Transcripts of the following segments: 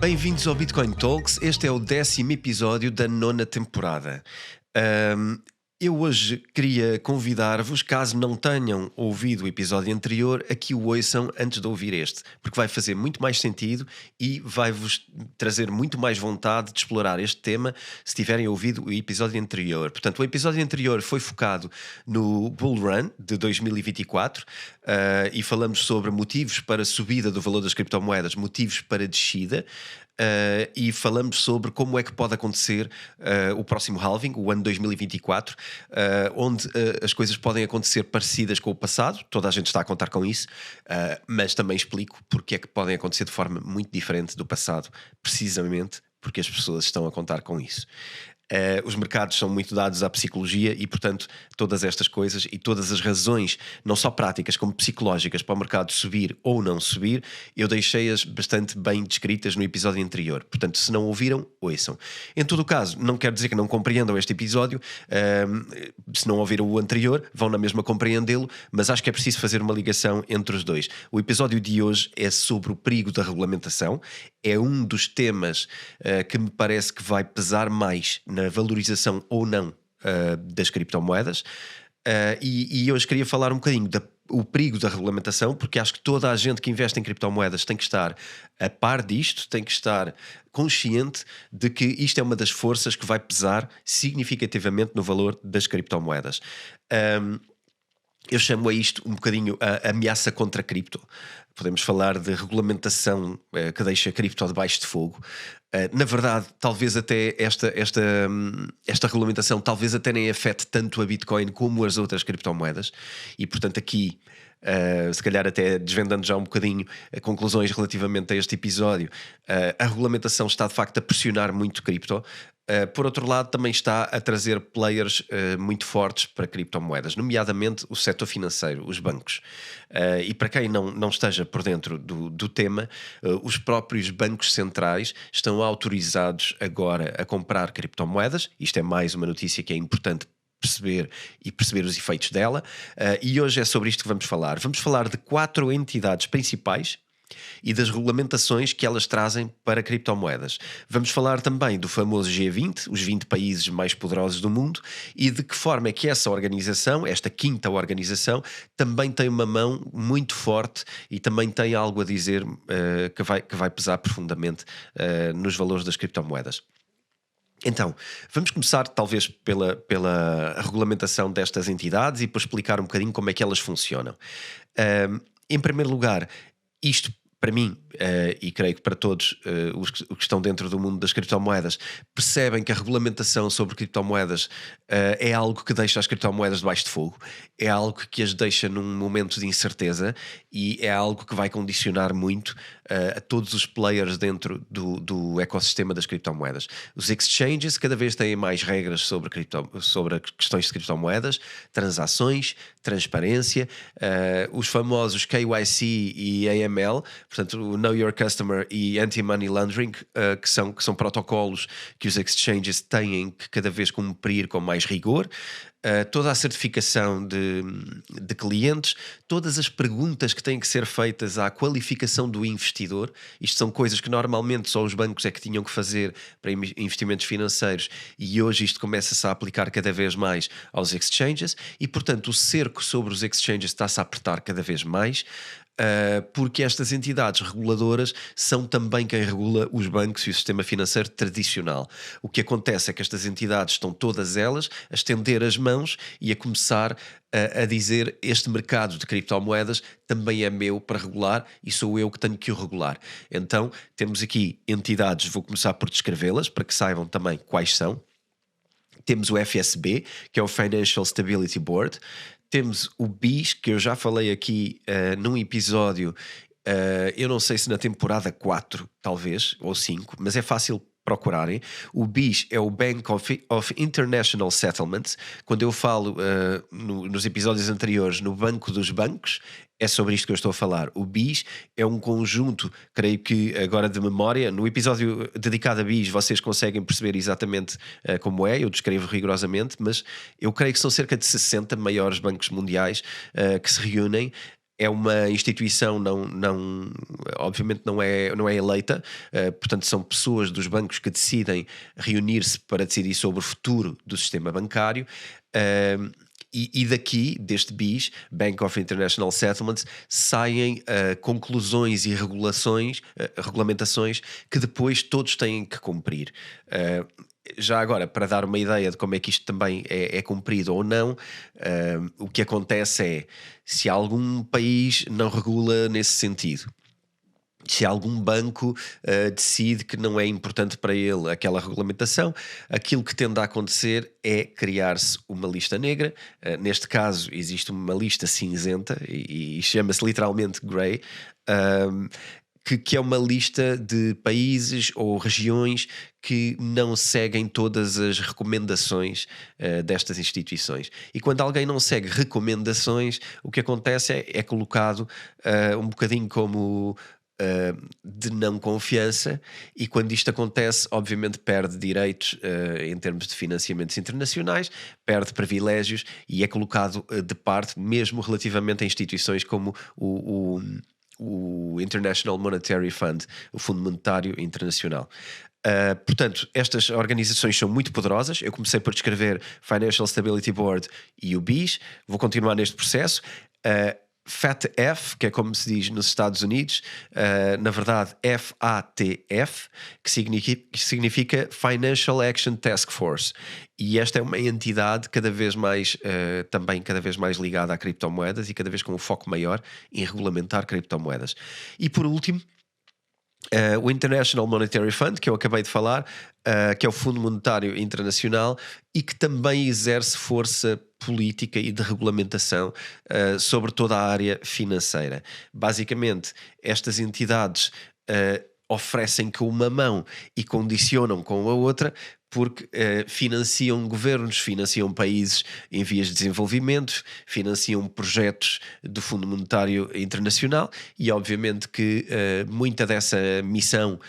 Bem-vindos ao Bitcoin Talks. Este é o 10º episódio da 9ª temporada. Eu hoje queria convidar-vos, caso não tenham ouvido o episódio anterior, a que o ouçam antes de ouvir este, porque vai fazer muito mais sentido e vai-vos trazer muito mais vontade de explorar este tema se tiverem ouvido o episódio anterior. Portanto, o episódio anterior foi focado no Bull Run de 2024 e falamos sobre motivos para a subida do valor das criptomoedas, motivos para a descida. E falamos sobre como é que pode acontecer o próximo halving, o ano 2024, onde as coisas podem acontecer parecidas com o passado. Toda a gente está a contar com isso, mas também explico porque é que podem acontecer de forma muito diferente do passado, precisamente porque as pessoas estão a contar com isso. Os mercados são muito dados à psicologia e, portanto, todas estas coisas e todas as razões, não só práticas como psicológicas, para o mercado subir ou não subir, eu deixei-as bastante bem descritas no episódio anterior. Portanto, se não ouviram, ouçam. Em todo o caso, não quer dizer que não compreendam este episódio. Se não ouviram o anterior, vão na mesma compreendê-lo, mas acho que é preciso fazer uma ligação entre os dois. O episódio de hoje é sobre o perigo da regulamentação. É um dos temas que me parece que vai pesar mais na valorização ou não das criptomoedas, e hoje queria falar um bocadinho do perigo da regulamentação, porque acho que toda a gente que investe em criptomoedas tem que estar a par disto, tem que estar consciente de que isto é uma das forças que vai pesar significativamente no valor das criptomoedas. Eu chamo a isto um bocadinho a ameaça contra a cripto. Podemos falar de regulamentação que deixa a cripto debaixo de fogo. Na verdade, talvez até esta regulamentação talvez até nem afete tanto a Bitcoin como as outras criptomoedas. E, portanto, aqui, se calhar até desvendando já um bocadinho conclusões relativamente a este episódio, a regulamentação está de facto a pressionar muito cripto. Por outro lado, também está a trazer players muito fortes para criptomoedas, nomeadamente o setor financeiro, os bancos. E para quem não esteja por dentro do tema, os próprios bancos centrais estão autorizados agora a comprar criptomoedas. Isto é mais uma notícia que é importante perceber os efeitos dela. E hoje é sobre isto que vamos falar. Vamos falar de 4 entidades principais e das regulamentações que elas trazem para criptomoedas. Vamos falar também do famoso G20, os 20 países mais poderosos do mundo, e de que forma é que essa organização, esta 5ª organização, também tem uma mão muito forte e também tem algo a dizer que vai pesar profundamente nos valores das criptomoedas. Então, vamos começar talvez pela regulamentação destas entidades e por explicar um bocadinho como é que elas funcionam. Em primeiro lugar, isto para mim, e creio que para todos os que estão dentro do mundo das criptomoedas, percebem que a regulamentação sobre criptomoedas é algo que deixa as criptomoedas debaixo de fogo, é algo que as deixa num momento de incerteza e é algo que vai condicionar muito a todos os players dentro do ecossistema das criptomoedas. Os exchanges cada vez têm mais regras sobre questões de criptomoedas, transações, transparência, os famosos KYC e AML, portanto o Know Your Customer e Anti-Money Laundering, que são protocolos que os exchanges têm que cada vez cumprir com mais rigor. Toda a certificação de clientes, todas as perguntas que têm que ser feitas à qualificação do investidor. Isto são coisas que normalmente só os bancos é que tinham que fazer para investimentos financeiros, e hoje isto começa-se a aplicar cada vez mais aos exchanges e, portanto, o cerco sobre os exchanges está-se a apertar cada vez mais. Porque estas entidades reguladoras são também quem regula os bancos e o sistema financeiro tradicional. O que acontece é que estas entidades estão todas elas a estender as mãos e a começar a dizer: este mercado de criptomoedas também é meu para regular e sou eu que tenho que o regular. Então temos aqui entidades, vou começar por descrevê-las para que saibam também quais são. Temos o FSB, que é o Financial Stability Board. Temos o BIS, que eu já falei aqui num episódio, eu não sei se na temporada 4, talvez, ou 5, mas é fácil procurarem. O BIS é o Bank of International Settlements. Quando eu falo nos episódios anteriores no banco dos bancos, é sobre isto que eu estou a falar. O BIS é um conjunto, creio que agora de memória, no episódio dedicado a BIS vocês conseguem perceber exatamente como é, eu descrevo rigorosamente, mas eu creio que são cerca de 60 maiores bancos mundiais que se reúnem é uma instituição obviamente não é eleita, portanto são pessoas dos bancos que decidem reunir-se para decidir sobre o futuro do sistema bancário. E daqui, deste BIS, Bank of International Settlements, saem conclusões e regulamentações que depois todos têm que cumprir. Já agora, para dar uma ideia de como é que isto também é cumprido ou não, o que acontece é, se algum país não regula nesse sentido, se algum banco decide que não é importante para ele aquela regulamentação, aquilo que tende a acontecer é criar-se uma lista negra. Neste caso, existe uma lista cinzenta e chama-se literalmente grey. um, que é uma lista de países ou regiões que não seguem todas as recomendações destas instituições. E quando alguém não segue recomendações, o que acontece é colocado um bocadinho como de não confiança, e quando isto acontece, obviamente perde direitos em termos de financiamentos internacionais, perde privilégios e é colocado de parte, mesmo relativamente a instituições como o International Monetary Fund, o Fundo Monetário Internacional. Portanto, estas organizações são muito poderosas. Eu comecei por descrever Financial Stability Board e o BIS, vou continuar neste processo. FATF, que é como se diz nos Estados Unidos, na verdade FATF, que significa Financial Action Task Force, e esta é uma entidade cada vez mais também cada vez mais ligada a criptomoedas e cada vez com um foco maior em regulamentar criptomoedas. E por último, o International Monetary Fund, que eu acabei de falar, que é o Fundo Monetário Internacional e que também exerce força política e de regulamentação sobre toda a área financeira. Basicamente, estas entidades oferecem com uma mão e condicionam com a outra, porque financiam governos, financiam países em vias de desenvolvimento, financiam projetos do Fundo Monetário Internacional, e obviamente que muita dessa missão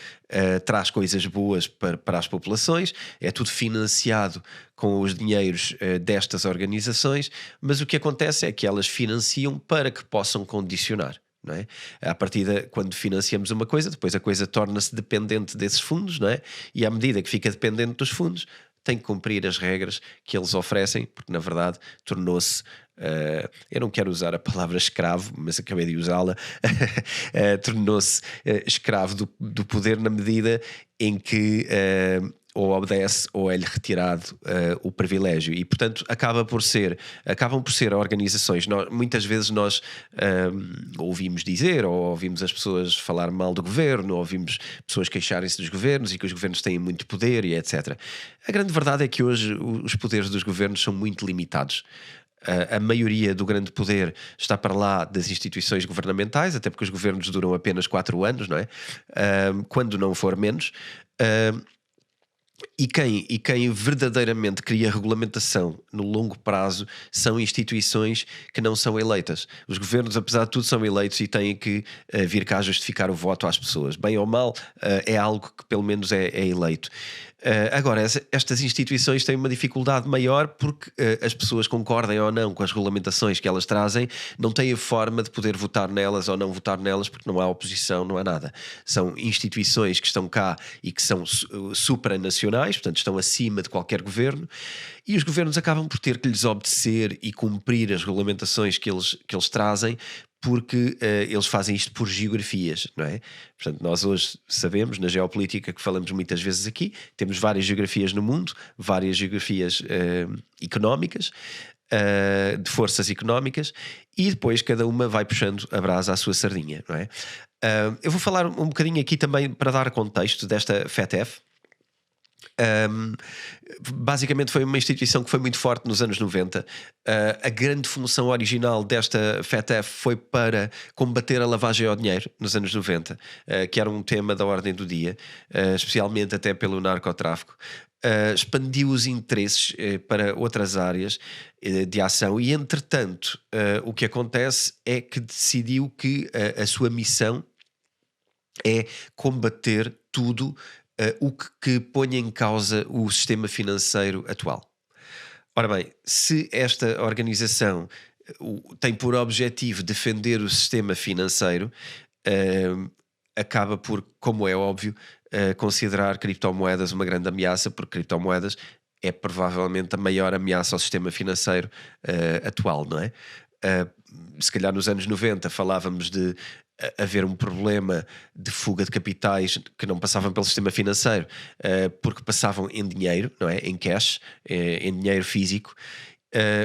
traz coisas boas para as populações, é tudo financiado com os dinheiros destas organizações, mas o que acontece é que elas financiam para que possam condicionar. Não é? À partida, quando financiamos uma coisa, depois a coisa torna-se dependente desses fundos, não é? E à medida que fica dependente dos fundos, tem que cumprir as regras que eles oferecem, porque na verdade tornou-se, eu não quero usar a palavra escravo, mas acabei de usá-la, tornou-se escravo do poder, na medida em que ou obedece ou é-lhe retirado o privilégio, e portanto acabam por ser organizações. Muitas vezes nós ouvimos dizer, ou ouvimos as pessoas falar mal do governo, ou ouvimos pessoas queixarem-se dos governos e que os governos têm muito poder e etc. A grande verdade é que hoje os poderes dos governos são muito limitados. A maioria do grande poder está para lá das instituições governamentais, até porque os governos duram apenas 4 anos, não é? Quando não for menos. E quem verdadeiramente cria regulamentação no longo prazo são instituições que não são eleitas. Os governos, apesar de tudo, são eleitos e têm que vir cá justificar o voto às pessoas. Bem ou mal, é algo que pelo menos é eleito. Agora, estas instituições têm uma dificuldade maior porque as pessoas concordem ou não com as regulamentações que elas trazem, não têm a forma de poder votar nelas ou não votar nelas, porque não há oposição, não há nada. São instituições que estão cá e que são supranacionais, portanto estão acima de qualquer governo, e os governos acabam por ter que lhes obedecer e cumprir as regulamentações que eles trazem, porque eles fazem isto por geografias, não é? Portanto, nós hoje sabemos, na geopolítica que falamos muitas vezes aqui, temos várias geografias no mundo, várias geografias económicas, de forças económicas, e depois cada uma vai puxando a brasa à sua sardinha, não é? Eu vou falar um bocadinho aqui também para dar contexto desta FATF. Basicamente foi uma instituição que foi muito forte nos anos 90. A grande função original desta FATF foi para combater a lavagem ao dinheiro nos anos 90, que era um tema da ordem do dia, especialmente até pelo narcotráfico. Expandiu os interesses para outras áreas de ação, e entretanto o que acontece é que decidiu que a sua missão é combater tudo o que põe em causa o sistema financeiro atual. Ora bem, se esta organização tem por objetivo defender o sistema financeiro, uh, acaba por, como é óbvio, considerar criptomoedas uma grande ameaça, porque criptomoedas é provavelmente a maior ameaça ao sistema financeiro atual, não é? Se calhar nos anos 90 falávamos de haver um problema de fuga de capitais que não passavam pelo sistema financeiro, porque passavam em dinheiro, não é? Em cash, em dinheiro físico.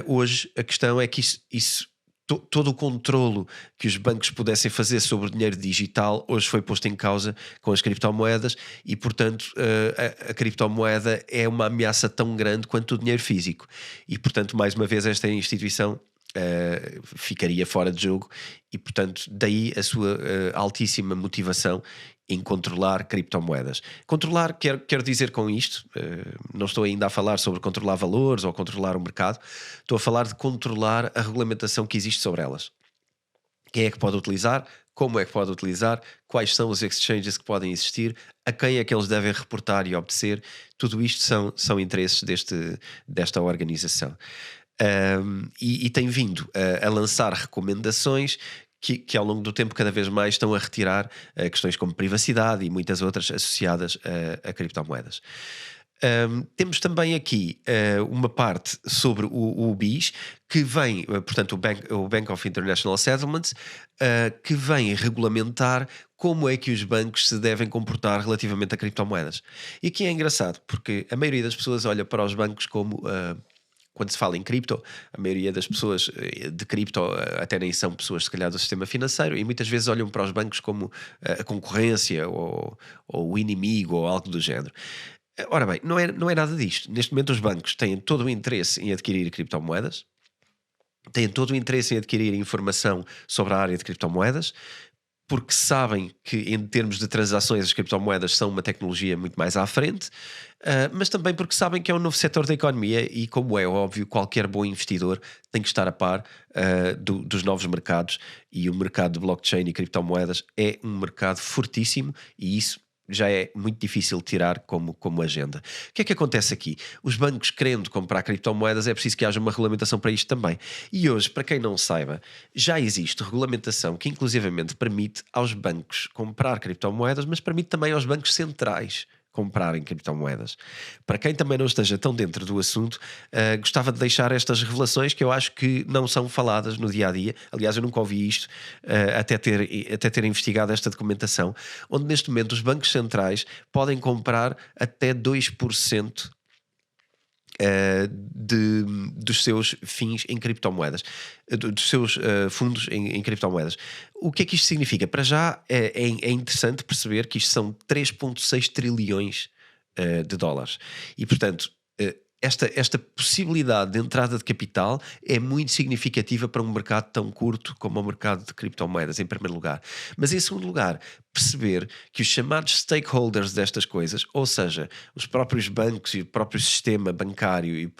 Hoje a questão é que todo o controlo que os bancos pudessem fazer sobre o dinheiro digital hoje foi posto em causa com as criptomoedas e, portanto, a criptomoeda é uma ameaça tão grande quanto o dinheiro físico. E, portanto, mais uma vez, esta instituição ficaria fora de jogo e, portanto, daí a sua altíssima motivação em controlar criptomoedas. Controlar, quero dizer com isto, não estou ainda a falar sobre controlar valores ou controlar o mercado, estou a falar de controlar a regulamentação que existe sobre elas. Quem é que pode utilizar, como é que pode utilizar, quais são os exchanges que podem existir, a quem é que eles devem reportar e obedecer, tudo isto são interesses desta organização. E tem vindo a lançar recomendações que ao longo do tempo cada vez mais estão a retirar questões como privacidade e muitas outras associadas a criptomoedas. Temos também aqui uma parte sobre o BIS, que vem, portanto, o Bank of International Settlements, que vem regulamentar como é que os bancos se devem comportar relativamente a criptomoedas. E aqui é engraçado, porque a maioria das pessoas olha para os bancos como... quando se fala em cripto, a maioria das pessoas de cripto até nem são pessoas, se calhar, do sistema financeiro e muitas vezes olham para os bancos como a concorrência ou o inimigo ou algo do género. Ora bem, não é nada disto. Neste momento os bancos têm todo o interesse em adquirir criptomoedas, têm todo o interesse em adquirir informação sobre a área de criptomoedas, porque sabem que em termos de transações as criptomoedas são uma tecnologia muito mais à frente, mas também porque sabem que é um novo setor da economia e, como é óbvio, qualquer bom investidor tem que estar a par dos novos mercados, e o mercado de blockchain e criptomoedas é um mercado fortíssimo e isso já é muito difícil tirar como agenda. O que é que acontece aqui? Os bancos, querendo comprar criptomoedas, é preciso que haja uma regulamentação para isto também. E hoje, para quem não saiba, já existe regulamentação que inclusivamente permite aos bancos comprar criptomoedas, mas permite também aos bancos centrais comprarem criptomoedas. Para quem também não esteja tão dentro do assunto, gostava de deixar estas revelações que eu acho que não são faladas no dia-a-dia. Aliás, eu nunca ouvi isto até ter investigado esta documentação, onde neste momento os bancos centrais podem comprar até 2% dos seus fins em criptomoedas, dos seus fundos em criptomoedas. O que é que isto significa? Para já é interessante perceber que isto são 3,6 trilhões de dólares e, portanto, esta possibilidade de entrada de capital é muito significativa para um mercado tão curto como o mercado de criptomoedas, em primeiro lugar. Mas em segundo lugar, perceber que os chamados stakeholders destas coisas, ou seja, os próprios bancos e o próprio sistema bancário e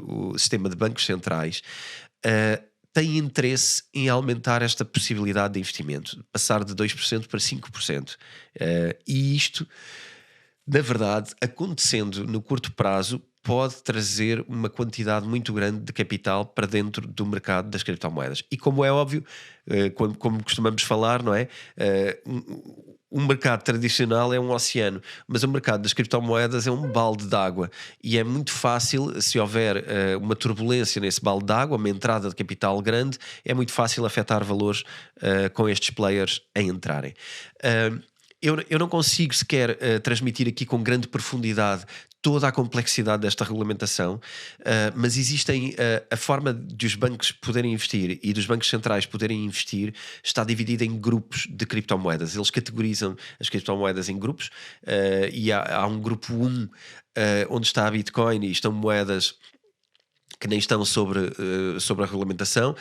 o sistema de bancos centrais, têm interesse em aumentar esta possibilidade de investimento, passar de 2% para 5%. E isto, na verdade, acontecendo no curto prazo, pode trazer uma quantidade muito grande de capital para dentro do mercado das criptomoedas. E como é óbvio, como costumamos falar, não é? Um mercado tradicional é um oceano, mas o mercado das criptomoedas é um balde de água e é muito fácil, se houver uma turbulência nesse balde de água, uma entrada de capital grande, é muito fácil afetar valores com estes players a entrarem. Eu não consigo sequer transmitir aqui com grande profundidade toda a complexidade desta regulamentação, mas existem a forma de os bancos poderem investir e dos bancos centrais poderem investir está dividida em grupos de criptomoedas. Eles categorizam as criptomoedas em grupos e há um grupo 1 onde está a Bitcoin e estão moedas que nem estão sobre a regulamentação.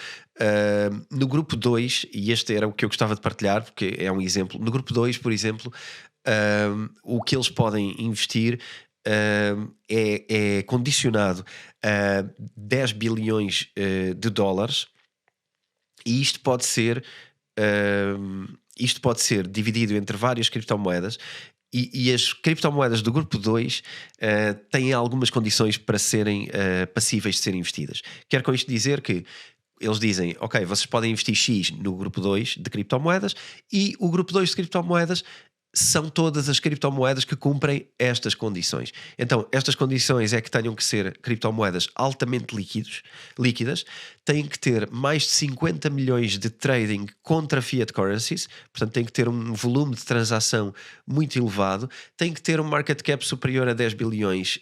No grupo 2, e este era o que eu gostava de partilhar, porque é um exemplo, no grupo 2, por exemplo, o que eles podem investir é condicionado a 10 bilhões de dólares, e isto pode ser dividido entre várias criptomoedas. E as criptomoedas do grupo 2 têm algumas condições para serem passíveis de serem investidas. Quero com isto dizer que eles dizem, ok, vocês podem investir X no grupo 2 de criptomoedas, e o grupo 2 de criptomoedas são todas as criptomoedas que cumprem estas condições. Então, estas condições é que tenham que ser criptomoedas altamente líquidas, têm que ter mais de 50 milhões de trading contra fiat currencies, portanto têm que ter um volume de transação muito elevado, têm que ter um market cap superior a 10 bilhões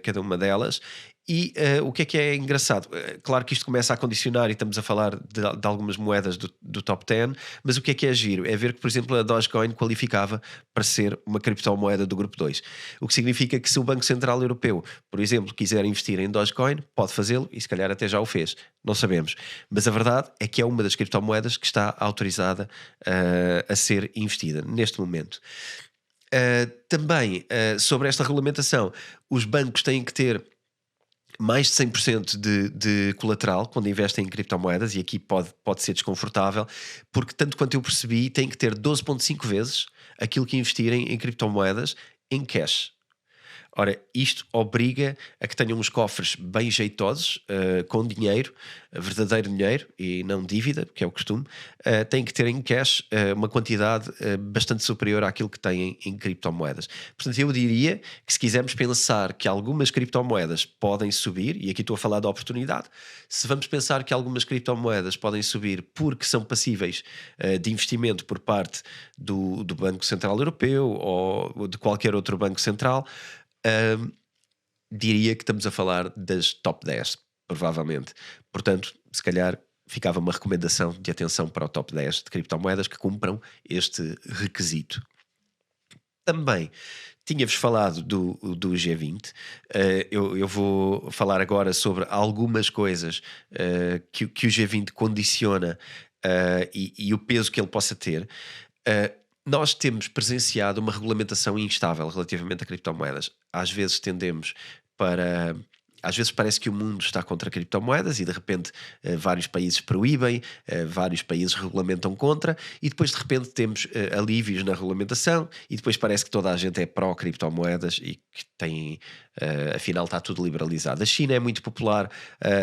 cada uma delas. E o que é engraçado? Claro que isto começa a condicionar, e estamos a falar de algumas moedas do top 10, mas o que é giro? É ver que, por exemplo, a Dogecoin qualificava para ser uma criptomoeda do grupo 2. O que significa que se o Banco Central Europeu, por exemplo, quiser investir em Dogecoin, pode fazê-lo, e se calhar até já o fez, não sabemos. Mas a verdade é que é uma das criptomoedas que está autorizada a ser investida neste momento. Também, sobre esta regulamentação, os bancos têm que ter mais de 100% de colateral quando investem em criptomoedas, e aqui pode ser desconfortável, porque tanto quanto eu percebi, têm que ter 12,5 vezes aquilo que investirem em criptomoedas em cash. Ora, isto obriga a que tenham uns cofres bem jeitosos, com dinheiro, verdadeiro dinheiro e não dívida, que é o costume. Têm que ter em cash uma quantidade bastante superior àquilo que têm em criptomoedas. Portanto, eu diria que, se quisermos pensar que algumas criptomoedas podem subir, e aqui estou a falar de oportunidade, se vamos pensar que algumas criptomoedas podem subir porque são passíveis de investimento por parte do Banco Central Europeu ou de qualquer outro banco central, diria que estamos a falar das top 10, provavelmente. Portanto, se calhar ficava uma recomendação de atenção para o top 10 de criptomoedas que cumpram este requisito. Também tinha-vos falado do G20. Eu vou falar agora sobre algumas coisas que o G20 condiciona, e o peso que ele possa ter. Nós temos presenciado uma regulamentação instável relativamente a criptomoedas. Às vezes tendemos para. Às vezes parece que o mundo está contra criptomoedas, e de repente vários países proíbem, vários países regulamentam contra, e depois de repente temos alívios na regulamentação, e depois parece que toda a gente é pró-criptomoedas e que tem, afinal está tudo liberalizado. A China é muito popular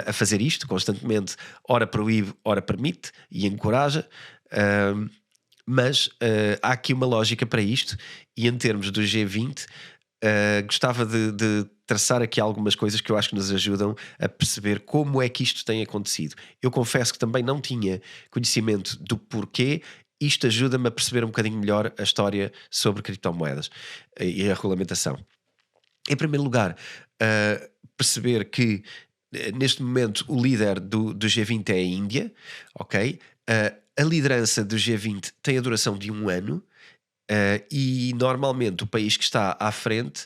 a fazer isto constantemente, ora proíbe, ora permite e encoraja. Mas há aqui uma lógica para isto, e em termos do G20, gostava de traçar aqui algumas coisas que eu acho que nos ajudam a perceber como é que isto tem acontecido. Eu confesso que também não tinha conhecimento do porquê. Isto ajuda-me a perceber um bocadinho melhor a história sobre criptomoedas e a regulamentação. Em primeiro lugar, perceber que neste momento o líder do G20 é a Índia, ok? A liderança do G20 tem a duração de 1 ano, e normalmente o país que está à frente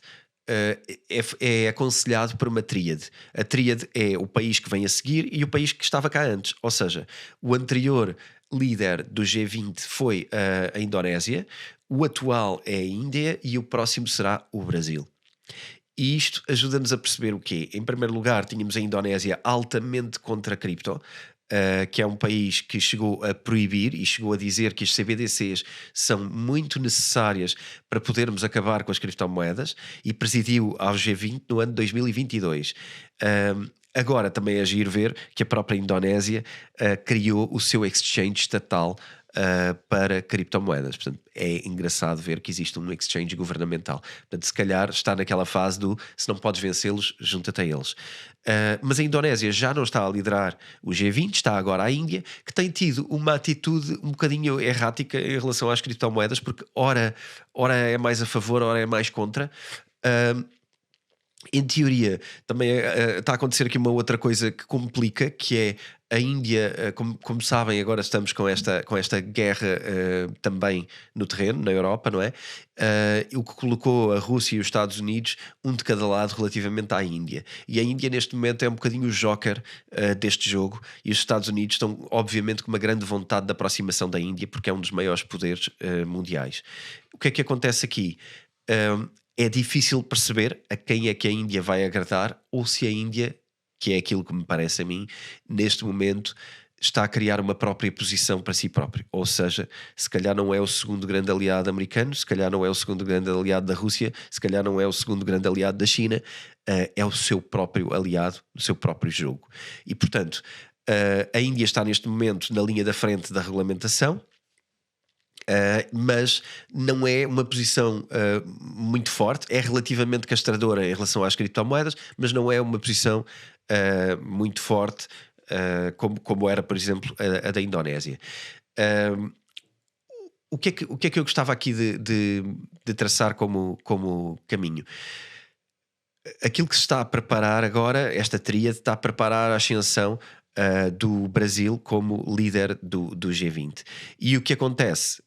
é aconselhado por uma tríade. A tríade é o país que vem a seguir e o país que estava cá antes. Ou seja, o anterior líder do G20 foi a Indonésia, o atual é a Índia e o próximo será o Brasil. E isto ajuda-nos a perceber o quê? Em primeiro lugar, tínhamos a Indonésia altamente contra a cripto, que é um país que chegou a proibir e chegou a dizer que as CBDCs são muito necessárias para podermos acabar com as criptomoedas, e presidiu ao G20 no ano de 2022. Agora também é giro ver que a própria Indonésia criou o seu exchange estatal para criptomoedas. Portanto, é engraçado ver que existe um exchange governamental. Portanto, se calhar está naquela fase do se não podes vencê-los, junta-te a eles. Mas a Indonésia já não está a liderar o G20, está agora a Índia, que tem tido uma atitude um bocadinho errática em relação às criptomoedas, porque ora é mais a favor, ora é mais contra. Em teoria, também está a acontecer aqui uma outra coisa que complica, que é a Índia, como sabem, agora estamos com esta guerra também no terreno, na Europa, não é? O que colocou a Rússia e os Estados Unidos um de cada lado relativamente à Índia. E a Índia neste momento é um bocadinho o joker deste jogo, e os Estados Unidos estão obviamente com uma grande vontade de aproximação da Índia, porque é um dos maiores poderes mundiais. O que é que acontece aqui? É difícil perceber a quem é que a Índia vai agradar, ou se a Índia, que é aquilo que me parece a mim, neste momento está a criar uma própria posição para si próprio. Ou seja, se calhar não é o segundo grande aliado americano, se calhar não é o segundo grande aliado da Rússia, se calhar não é o segundo grande aliado da China, é o seu próprio aliado, o seu próprio jogo. E portanto, A Índia está neste momento na linha da frente da regulamentação, mas não é uma posição muito forte, é relativamente castradora em relação às criptomoedas, mas não é uma posição muito forte como era, por exemplo, a da Indonésia. Uh, o que é que eu gostava aqui de traçar como caminho? Aquilo que se está a preparar agora, esta tríade está a preparar a ascensão do Brasil como líder do G20. E o que acontece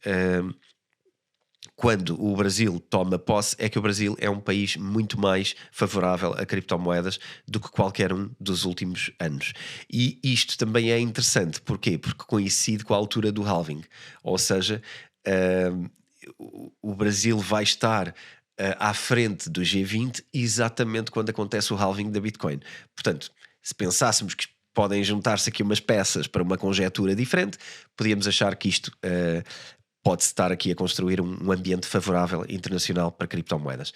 quando o Brasil toma posse é que o Brasil é um país muito mais favorável a criptomoedas do que qualquer um dos últimos anos. E isto também é interessante. Porquê? Porque coincide com a altura do halving. Ou seja, o Brasil vai estar à frente do G20 exatamente quando acontece o halving da Bitcoin. Portanto, se pensássemos que podem juntar-se aqui umas peças para uma conjetura diferente, podíamos achar que isto pode-se estar aqui a construir um ambiente favorável internacional para criptomoedas.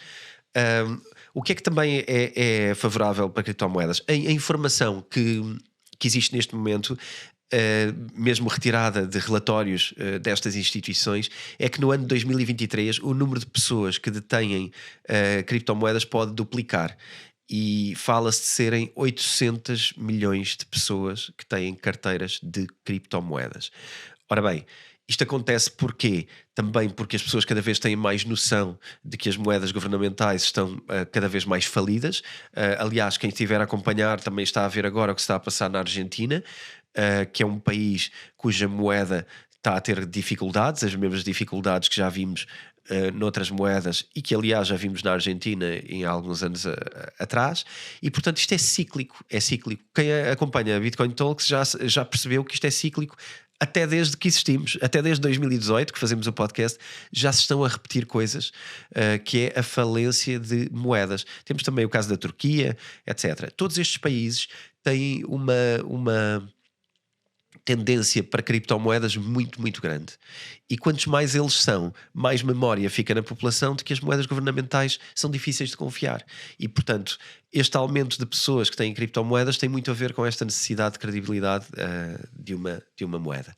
O que é que também é favorável para criptomoedas? A informação que existe neste momento, mesmo retirada de relatórios destas instituições, é que no ano de 2023 o número de pessoas que detêm criptomoedas pode duplicar. E fala-se de serem 800 milhões de pessoas que têm carteiras de criptomoedas. Ora bem, isto acontece porquê? Também porque as pessoas cada vez têm mais noção de que as moedas governamentais estão cada vez mais falidas. Aliás, quem estiver a acompanhar também está a ver agora o que está a passar na Argentina, que é um país cuja moeda está a ter dificuldades, as mesmas dificuldades que já vimos noutras moedas e que aliás já vimos na Argentina em alguns anos atrás, e portanto isto é cíclico, é cíclico. Quem acompanha a Bitcoin Talks já percebeu que isto é cíclico até desde que existimos, até desde 2018 que fazemos o podcast, já se estão a repetir coisas, que é a falência de moedas. Temos também o caso da Turquia, etc. Todos estes países têm uma tendência para criptomoedas muito, muito grande. E quantos mais eles são, mais memória fica na população de que as moedas governamentais são difíceis de confiar. E, portanto, este aumento de pessoas que têm criptomoedas tem muito a ver com esta necessidade de credibilidade de uma moeda.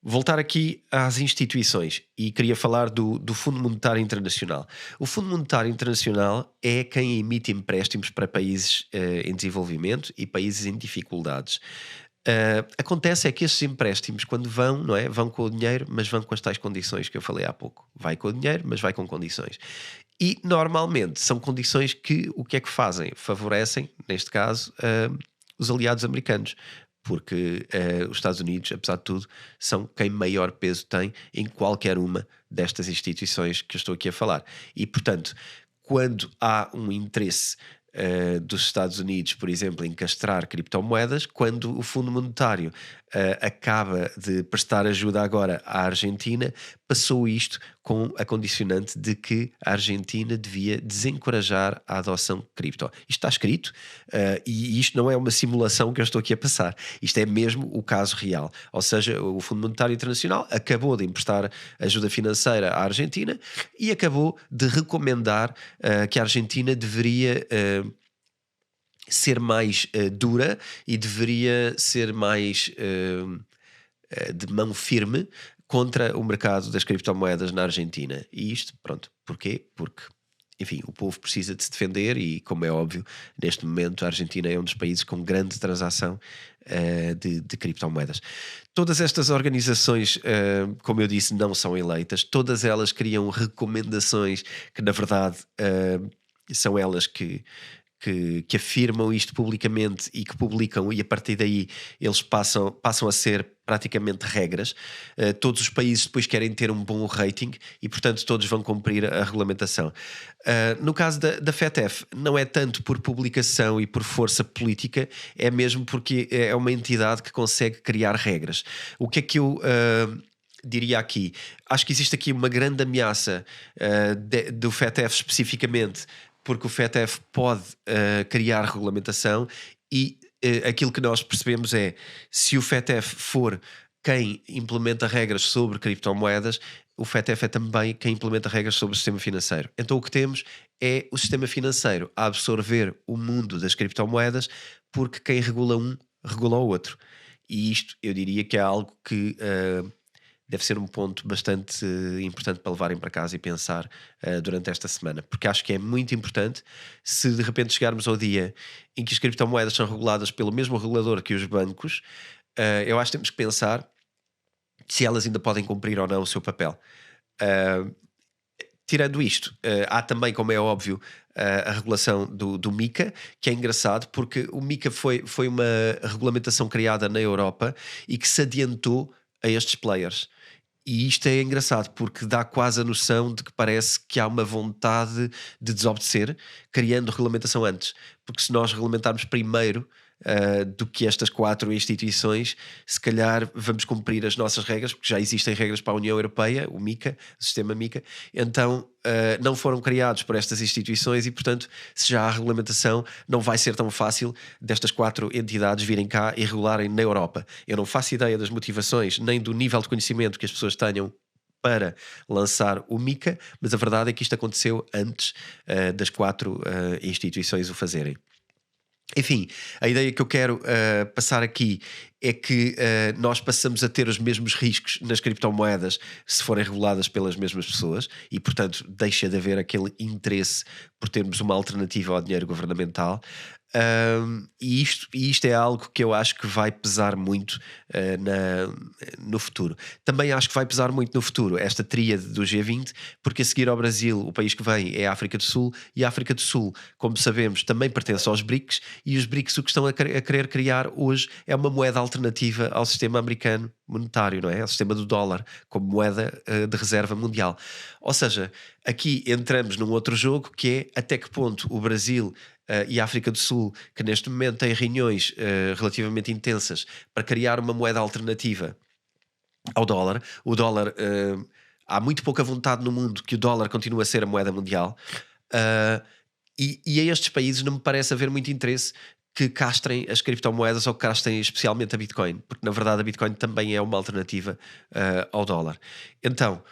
Voltar aqui às instituições e queria falar do Fundo Monetário Internacional. O Fundo Monetário Internacional é quem emite empréstimos para países em desenvolvimento e países em dificuldades. Acontece é que esses empréstimos, quando vão, não é? Vão com o dinheiro, mas vão com as tais condições que eu falei há pouco. Vai com o dinheiro, mas vai com condições. E normalmente são condições que o que é que fazem? Favorecem, neste caso, os aliados americanos. Porque os Estados Unidos, apesar de tudo, são quem maior peso tem em qualquer uma destas instituições que eu estou aqui a falar. E, portanto, quando há um interesse dos Estados Unidos, por exemplo, em castrar criptomoedas, quando o Fundo Monetário acaba de prestar ajuda agora à Argentina, passou isto com a condicionante de que a Argentina devia desencorajar a adoção de cripto. Isto está escrito e isto não é uma simulação que eu estou aqui a passar. Isto é mesmo o caso real. Ou seja, o Fundo Monetário Internacional acabou de emprestar ajuda financeira à Argentina e acabou de recomendar que a Argentina deveria ser mais dura e deveria ser mais de mão firme contra o mercado das criptomoedas na Argentina. E isto, pronto, porquê? Porque, enfim, o povo precisa de se defender e, como é óbvio, neste momento a Argentina é um dos países com grande transação de criptomoedas. Todas estas organizações, como eu disse, não são eleitas. Todas elas criam recomendações que, na verdade, são elas que afirmam isto publicamente e que publicam, e a partir daí eles passam a ser praticamente regras. Todos os países depois querem ter um bom rating e, portanto, todos vão cumprir a regulamentação. No caso da FATF, não é tanto por publicação e por força política, é mesmo porque é uma entidade que consegue criar regras. O que é que eu diria aqui? Acho que existe aqui uma grande ameaça do FATF especificamente, porque o FATF pode criar regulamentação e aquilo que nós percebemos é, se o FATF for quem implementa regras sobre criptomoedas, o FATF é também quem implementa regras sobre o sistema financeiro. Então o que temos é o sistema financeiro a absorver o mundo das criptomoedas, porque quem regula um regula o outro. E isto eu diria que é algo que deve ser um ponto bastante importante para levarem para casa e pensar durante esta semana, porque acho que é muito importante. Se de repente chegarmos ao dia em que as criptomoedas são reguladas pelo mesmo regulador que os bancos, eu acho que temos que pensar se elas ainda podem cumprir ou não o seu papel. Uh, Tirando isto, há também, como é óbvio, a regulação do MiCA, que é engraçado porque o MiCA foi uma regulamentação criada na Europa e que se adiantou a estes players. E isto é engraçado porque dá quase a noção de que parece que há uma vontade de desobedecer, criando regulamentação antes. Porque se nós regulamentarmos primeiro do que estas 4 instituições, se calhar vamos cumprir as nossas regras, porque já existem regras para a União Europeia, o MiCA, o sistema MiCA, então não foram criados por estas instituições e, portanto, se já há regulamentação, não vai ser tão fácil destas 4 entidades virem cá e regularem na Europa. Eu não faço ideia das motivações, nem do nível de conhecimento que as pessoas tenham para lançar o MiCA, mas a verdade é que isto aconteceu antes das 4 instituições o fazerem. Enfim, a ideia que eu quero passar aqui é que nós passamos a ter os mesmos riscos nas criptomoedas se forem reguladas pelas mesmas pessoas e, portanto, deixa de haver aquele interesse por termos uma alternativa ao dinheiro governamental. E isto é algo que eu acho que vai pesar muito no futuro. Também acho que vai pesar muito no futuro esta tríade do G20, porque a seguir ao Brasil, o país que vem é a África do Sul, e a África do Sul, como sabemos, também pertence aos BRICS, e os BRICS o que estão a querer criar hoje é uma moeda alternativa ao sistema americano monetário, não é? Ao sistema do dólar, como moeda de reserva mundial. Ou seja, aqui entramos num outro jogo que é até que ponto o Brasil e a África do Sul, que neste momento têm reuniões relativamente intensas para criar uma moeda alternativa ao dólar. O dólar, há muito pouca vontade no mundo que o dólar continue a ser a moeda mundial, e a estes países não me parece haver muito interesse que castrem as criptomoedas ou que castrem especialmente a Bitcoin, porque na verdade a Bitcoin também é uma alternativa ao dólar. Então,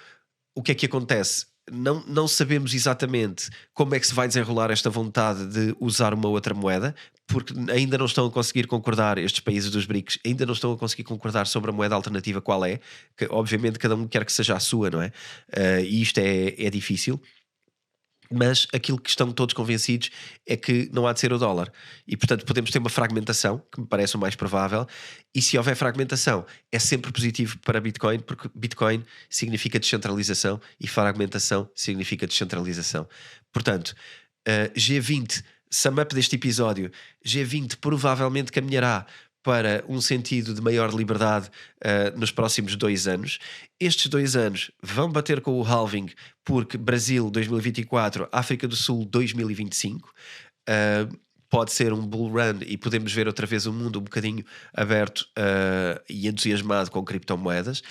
o que é que acontece? Não sabemos exatamente como é que se vai desenrolar esta vontade de usar uma outra moeda, porque ainda não estão a conseguir concordar, estes países dos BRICS ainda não estão a conseguir concordar sobre a moeda alternativa qual é, que obviamente cada um quer que seja a sua, não é? E isto é difícil. Mas aquilo que estão todos convencidos é que não há de ser o dólar. E, portanto, podemos ter uma fragmentação, que me parece o mais provável, e se houver fragmentação, é sempre positivo para Bitcoin, porque Bitcoin significa descentralização e fragmentação significa descentralização. Portanto, G20, sum up deste episódio, G20 provavelmente caminhará para um sentido de maior liberdade nos próximos 2 anos. Estes 2 anos vão bater com o halving, porque Brasil 2024, África do Sul 2025. Pode ser um bull run e podemos ver outra vez o mundo um bocadinho aberto e entusiasmado com criptomoedas.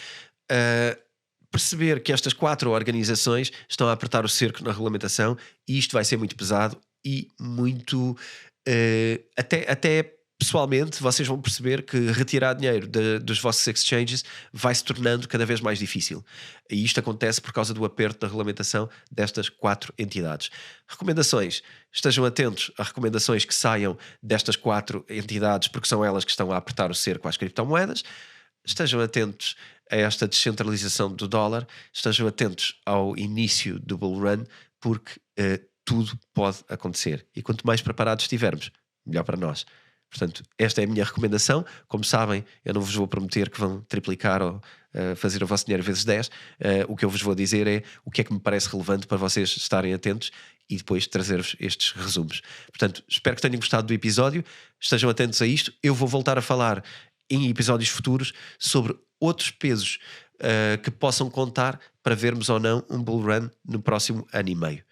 Perceber que estas 4 organizações estão a apertar o cerco na regulamentação, e isto vai ser muito pesado e muito até pessoalmente vocês vão perceber que retirar dinheiro dos vossos exchanges vai se tornando cada vez mais difícil, e isto acontece por causa do aperto da regulamentação destas 4 entidades. Recomendações: estejam atentos a recomendações que saiam destas 4 entidades, porque são elas que estão a apertar o cerco às criptomoedas. Estejam atentos a esta descentralização do dólar, estejam atentos ao início do bull run, porque tudo pode acontecer, e quanto mais preparados estivermos, melhor para nós. Portanto, esta é a minha recomendação. Como sabem, eu não vos vou prometer que vão triplicar ou fazer o vosso dinheiro vezes 10. O que eu vos vou dizer é o que é que me parece relevante para vocês estarem atentos e depois trazer-vos estes resumos. Portanto, espero que tenham gostado do episódio. Estejam atentos a isto. Eu vou voltar a falar em episódios futuros sobre outros pesos que possam contar para vermos ou não um bull run no próximo ano e meio.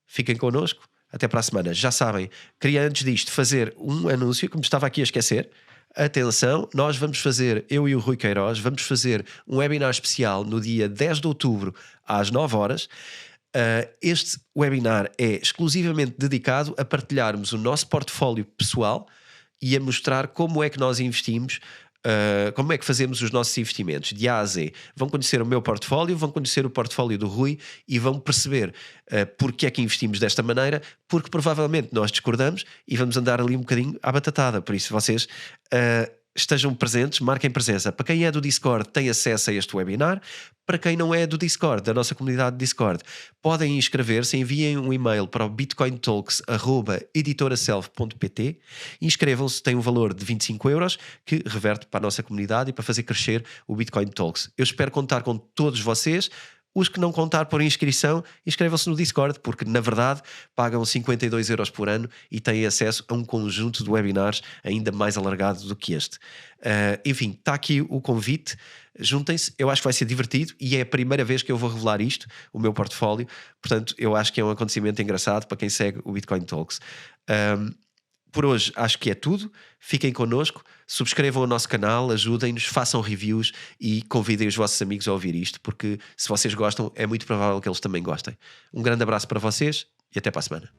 Fiquem connosco. Até para a semana. Já sabem, queria antes disto fazer um anúncio que me estava aqui a esquecer. Atenção, nós vamos fazer, eu e o Rui Queiroz, vamos fazer um webinar especial no dia 10 de outubro às 9 horas. Este webinar é exclusivamente dedicado a partilharmos o nosso portfólio pessoal e a mostrar como é que nós investimos como é que fazemos os nossos investimentos de A a Z. Vão conhecer o meu portfólio, vão conhecer o portfólio do Rui e vão perceber porque é que investimos desta maneira, porque provavelmente nós discordamos e vamos andar ali um bocadinho à batatada. Por isso vocês estejam presentes, marquem presença. Para quem é do Discord tem acesso a este webinar. Para quem não é do Discord, da nossa comunidade de Discord, podem inscrever-se, enviem um e-mail para o bitcointalks@editoraself.pt, inscrevam-se, tem um valor de 25 € que reverte para a nossa comunidade e para fazer crescer o Bitcoin Talks. Eu espero contar com todos vocês. Os que não contar por inscrição, inscrevam-se no Discord, porque na verdade pagam 52 € por ano e têm acesso a um conjunto de webinars ainda mais alargado do que este. Enfim, está aqui o convite, juntem-se, eu acho que vai ser divertido e é a primeira vez que eu vou revelar isto, o meu portfólio, portanto eu acho que é um acontecimento engraçado para quem segue o Bitcoin Talks. Por hoje acho que é tudo. Fiquem connosco, subscrevam o nosso canal, ajudem-nos, façam reviews e convidem os vossos amigos a ouvir isto, porque se vocês gostam é muito provável que eles também gostem. Um grande abraço para vocês e até para a semana.